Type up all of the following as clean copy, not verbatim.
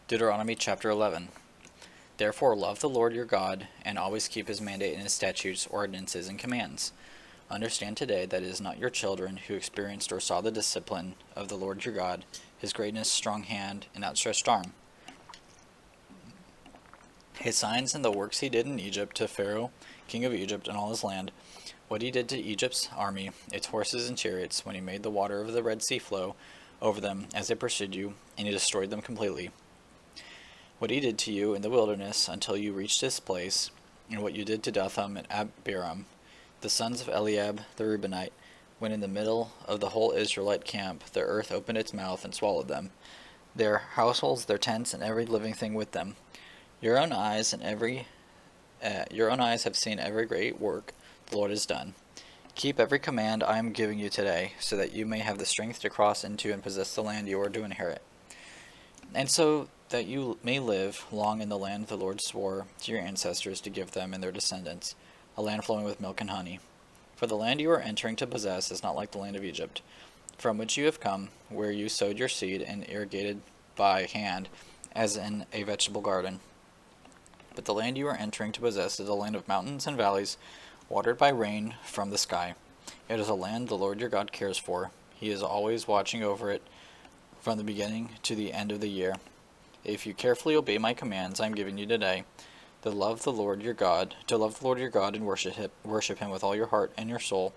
Deuteronomy chapter 11. Therefore love the Lord your God, and always keep his mandate and his statutes, ordinances, and commands. Understand today that it is not your children who experienced or saw the discipline of the Lord your God, his greatness, strong hand, and outstretched arm, his signs and the works he did in Egypt to Pharaoh, king of Egypt, and all his land, what he did to Egypt's army, its horses and chariots, when he made the water of the Red Sea flow over them as they pursued you, and he destroyed them completely. What he did to you in the wilderness until you reached this place, and what you did to Dathan and Abiram, the sons of Eliab the Reubenite, when in the middle of the whole Israelite camp the earth opened its mouth and swallowed them, their households, their tents, and every living thing with them. Your own eyes have seen every great work the Lord has done. Keep every command I am giving you today, so that you may have the strength to cross into and possess the land you are to inherit, and so that you may live long in the land the Lord swore to your ancestors to give them and their descendants, a land flowing with milk and honey. For the land you are entering to possess is not like the land of Egypt, from which you have come, where you sowed your seed and irrigated by hand, as in a vegetable garden. But the land you are entering to possess is a land of mountains and valleys, watered by rain from the sky. It is a land the Lord your God cares for. He is always watching over it from the beginning to the end of the year. If you carefully obey my commands I am giving you today, to love the Lord your God and worship him with all your heart and your soul,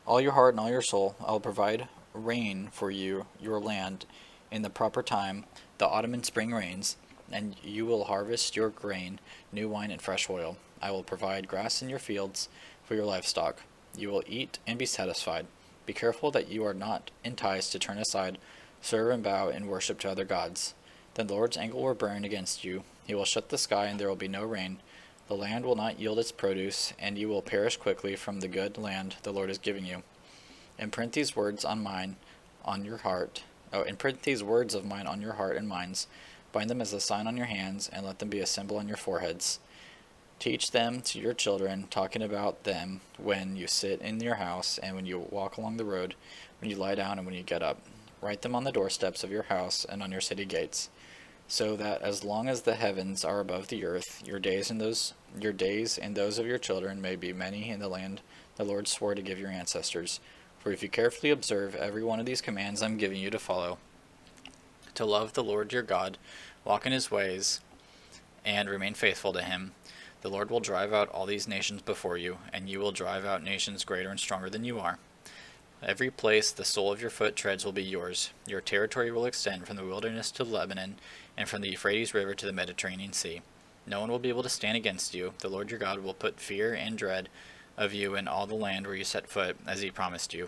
all your heart and all your soul, I will provide rain for you, your land, in the proper time, the autumn and spring rains, and you will harvest your grain, new wine, and fresh oil. I will provide grass in your fields for your livestock. You will eat and be satisfied. Be careful that you are not enticed to turn aside, serve and bow and worship to other gods. Then the Lord's anger will burn against you. He will shut the sky, and there will be no rain. The land will not yield its produce, and you will perish quickly from the good land the Lord is giving you. Imprint these words of mine on your heart and minds. Bind them as a sign on your hands, and let them be a symbol on your foreheads. Teach them to your children, talking about them when you sit in your house, and when you walk along the road, when you lie down, and when you get up. Write them on the doorsteps of your house and on your city gates, so that as long as the heavens are above the earth, your days and those of your children may be many in the land the Lord swore to give your ancestors. For if you carefully observe every one of these commands I am giving you to follow, to love the Lord your God, walk in his ways, and remain faithful to him, the Lord will drive out all these nations before you, and you will drive out nations greater and stronger than you are. Every place the sole of your foot treads will be yours. Your territory will extend from the wilderness to Lebanon, and from the Euphrates River to the Mediterranean Sea. No one will be able to stand against you. The Lord your God will put fear and dread of you in all the land where you set foot, as he promised you.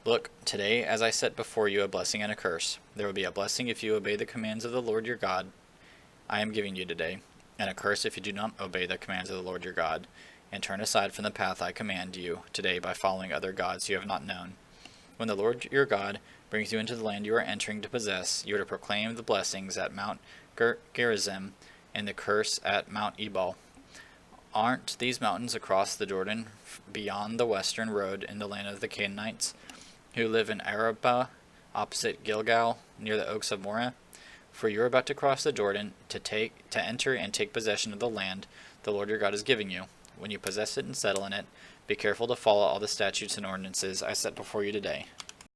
Look, today as I set before you a blessing and a curse. There will be a blessing if you obey the commands of the Lord your God I am giving you today, and a curse if you do not obey the commands of the Lord your God, and turn aside from the path I command you today by following other gods you have not known. When the Lord your God brings you into the land you are entering to possess, you are to proclaim the blessings at Mount Gerizim and the curse at Mount Ebal. Aren't these mountains across the Jordan beyond the western road in the land of the Canaanites, who live in Arabah, opposite Gilgal, near the oaks of Moreh? For you are about to cross the Jordan to enter and take possession of the land the Lord your God is giving you. When you possess it and settle in it, be careful to follow all the statutes and ordinances I set before you today.